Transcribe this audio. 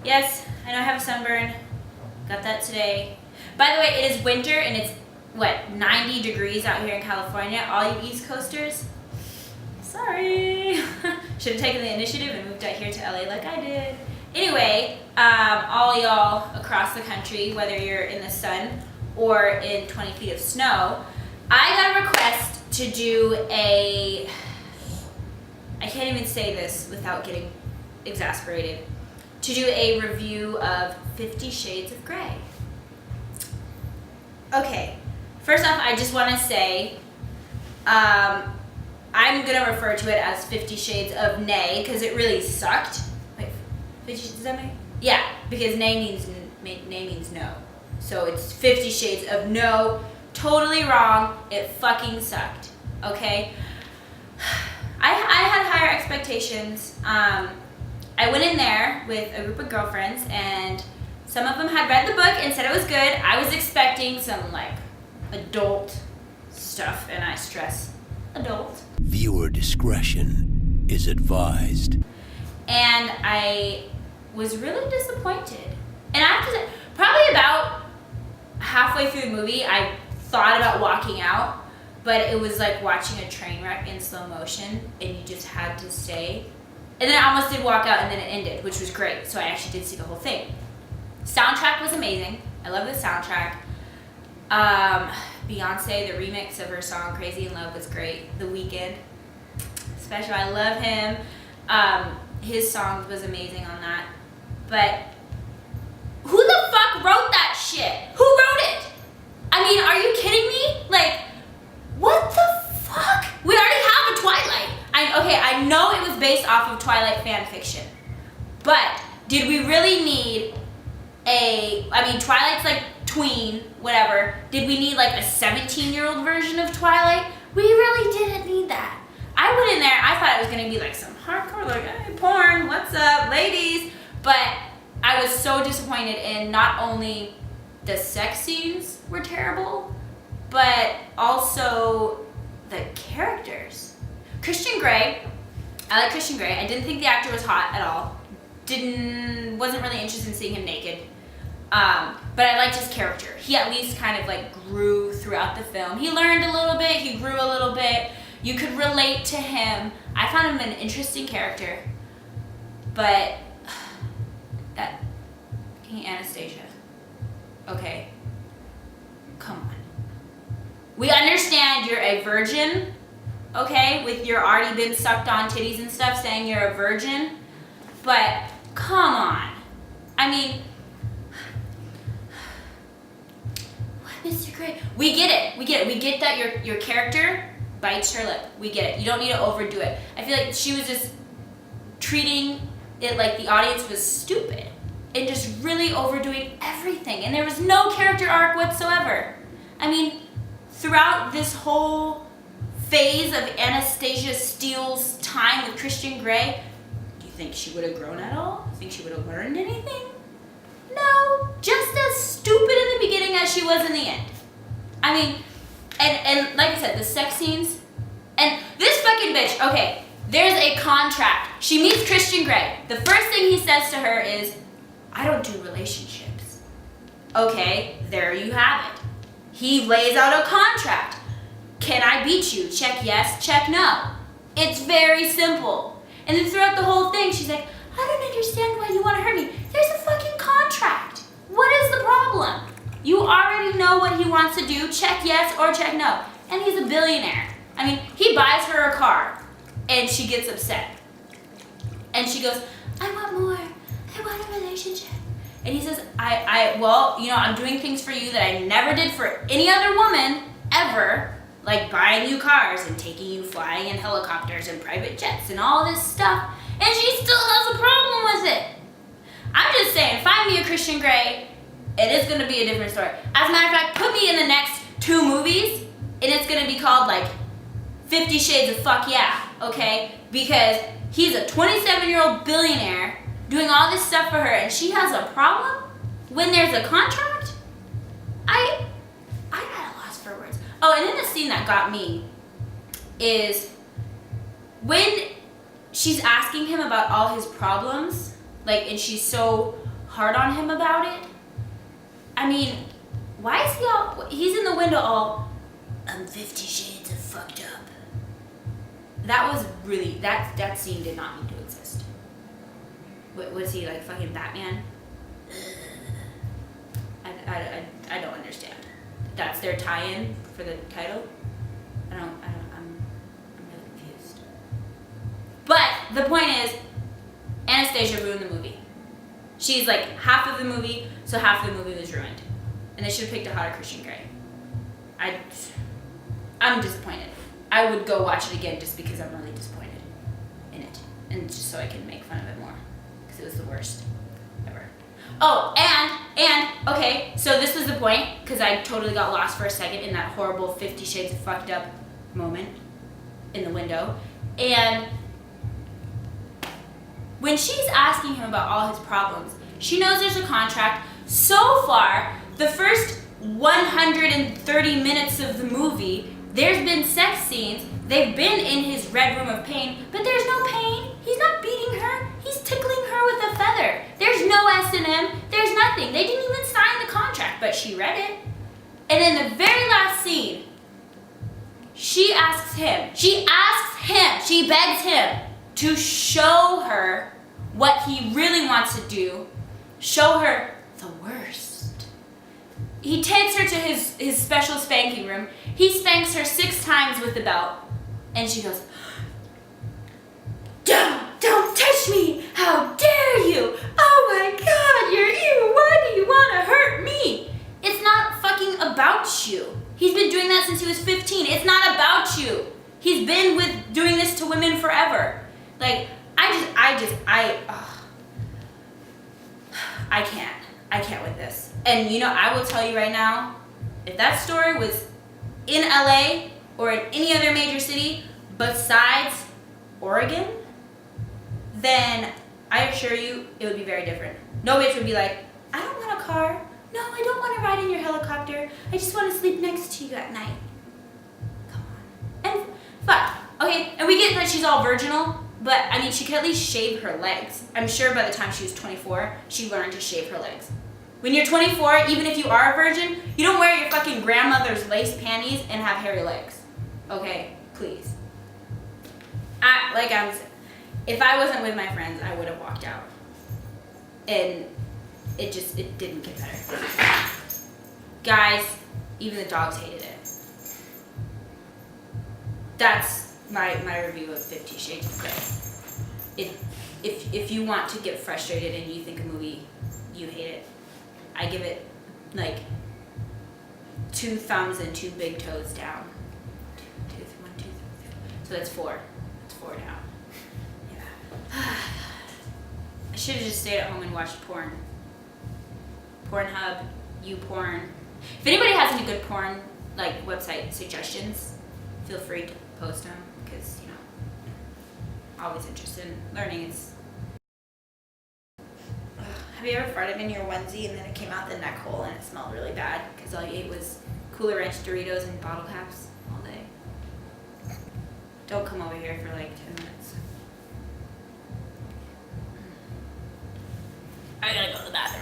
Yes, I know I have a sunburn. Got that today. By the way, it is winter and it's, 90 degrees out here in California. All you East Coasters, sorry. Should have taken the initiative and moved out here to LA like I did. Anyway, all y'all across the country, whether you're in the sun or in 20 feet of snow, I got a request to do I can't even say this without getting exasperated, to do a review of 50 Shades of Grey. Okay, first off, I just want to say, I'm going to refer to it as 50 Shades of Nay, because it really sucked. Wait, 50, does that make? Yeah, because nay means no. So it's 50 Shades of No. Totally wrong. It fucking sucked. Okay? I had higher expectations. I went in there with a group of girlfriends, and some of them had read the book and said it was good. I was expecting some, adult stuff, and I stress adult. Viewer discretion is advised. And I was really disappointed. And I have to say, probably about halfway through the movie, I thought about walking out, but it was like watching a train wreck in slow motion, and you just had to stay. And then I almost did walk out, and then it ended, which was great. So I actually did see the whole thing. Soundtrack was amazing. I love the soundtrack. Beyonce, the remix of her song "Crazy in Love" was great. The Weeknd, special. I love him. His song was amazing on that. But who the fuck wrote that shit? Who wrote it? I mean, are you kidding me? What the fuck? We already have a Twilight. I know it was based off of Twilight fan fiction, but did we really need Twilight's tween, whatever. Did we need a 17-year-old version of Twilight? We really didn't need that. I went in there, I thought it was gonna be some hardcore, hey, porn, what's up, ladies? But I was so disappointed in not only the sex scenes were terrible, but also the characters. Christian Grey, I like Christian Grey. I didn't think the actor was hot at all. Wasn't really interested in seeing him naked. But I liked his character. He at least kind of grew throughout the film. He learned a little bit, he grew a little bit. You could relate to him. I found him an interesting character. But Anastasia. Okay. Come on. We understand you're a virgin, okay, with your already been sucked on titties and stuff, saying you're a virgin. But come on. I mean, Mr. Grey, we get it. We get that your character bites her lip. We get it. You don't need to overdo it. I feel like she was just treating it like the audience was stupid and just really overdoing everything. And there was no character arc whatsoever. I mean, throughout this whole phase of Anastasia Steele's time with Christian Grey, do you think she would have grown at all? Do you think she would have learned anything? No, just as stupid in the beginning as she was in the end. I mean, and like I said, the sex scenes, and this fucking bitch, okay, there's a contract. She meets Christian Grey. The first thing he says to her is, I don't do relationships. Okay, there you have it. He lays out a contract. Can I beat you? Check yes, check no. It's very simple. And then throughout the whole thing, she's like, I don't understand why you want to hurt me. There's a fucking contract. What is the problem? You already know what he wants to do. Check yes or check no. And he's a billionaire. I mean, he buys her a car and she gets upset. And she goes, I want more. I want a relationship. And he says, I'm doing things for you that I never did for any other woman ever, like buying you cars and taking you flying in helicopters and private jets and all this stuff. And she still has a problem with it. I'm just saying, find me a Christian Grey, it is going to be a different story. As a matter of fact, put me in the next 2 movies, and it's going to be called 50 Shades of Fuck Yeah, okay? Because he's a 27-year-old billionaire doing all this stuff for her, and she has a problem when there's a contract? I got a loss for words. Oh, and then the scene that got me is when she's asking him about all his problems, and she's so hard on him about it. I mean, why is he all... He's in the window all... I'm 50 shades of fucked up. That was really... That scene did not need to exist. What was he, like, fucking Batman? I don't understand. That's their tie-in for the title? I'm really confused. But the point is, Anastasia ruined the movie. She's like half of the movie, so half of the movie was ruined. And they should have picked a hotter Christian Grey. I'm disappointed. I would go watch it again just because I'm really disappointed in it. And just so I can make fun of it more. Because it was the worst ever. Oh, and, okay, so this was the point, because I totally got lost for a second in that horrible 50 Shades of fucked up moment in the window. And when she's asking him about all his problems, she knows there's a contract. So far, the first 130 minutes of the movie, there's been sex scenes. They've been in his red room of pain, but there's no pain. He's not beating her. He's tickling her with a feather. There's no S&M. There's nothing. They didn't even sign the contract, but she read it. And in the very last scene, she begs him to show her what he really wants to do, show her the worst. He takes her to his special spanking room. He spanks her 6 times with the belt, and she goes, Don't touch me! How dare you! Oh my God, you're evil! Why do you want to hurt me? It's not fucking about you. He's been doing that since he was 15. It's not about you. He's been doing this to women forever. Like, I can't with this. And you know, I will tell you right now, if that story was in LA or in any other major city besides Oregon, then I assure you it would be very different. No bitch would be like, I don't want a car. No, I don't want to ride in your helicopter. I just want to sleep next to you at night. Come on. And fuck. Okay, and we get that she's all virginal, but I mean, she could at least shave her legs. I'm sure by the time she was 24, she learned to shave her legs. When you're 24, even if you are a virgin, you don't wear your fucking grandmother's lace panties and have hairy legs. Okay, please. If I wasn't with my friends, I would have walked out. And it didn't get better. Guys, even the dogs hated it. That's my review of 50 Shades of Grey. If you want to get frustrated and you think a movie, you hate it, I give it like 2 thumbs and 2 big toes down. 1, 2, 3. So that's 4. That's 4 down. Yeah. I should have just stayed at home and watched porn. Pornhub, YouPorn. If anybody has any good porn like website suggestions, feel free to post them because always interested in learning. Have you ever farted in your onesie and then it came out the neck hole and it smelled really bad because all you ate was Cooler Ranch Doritos and bottle caps all day? Don't come over here for like 10 minutes. I gotta go to the bathroom.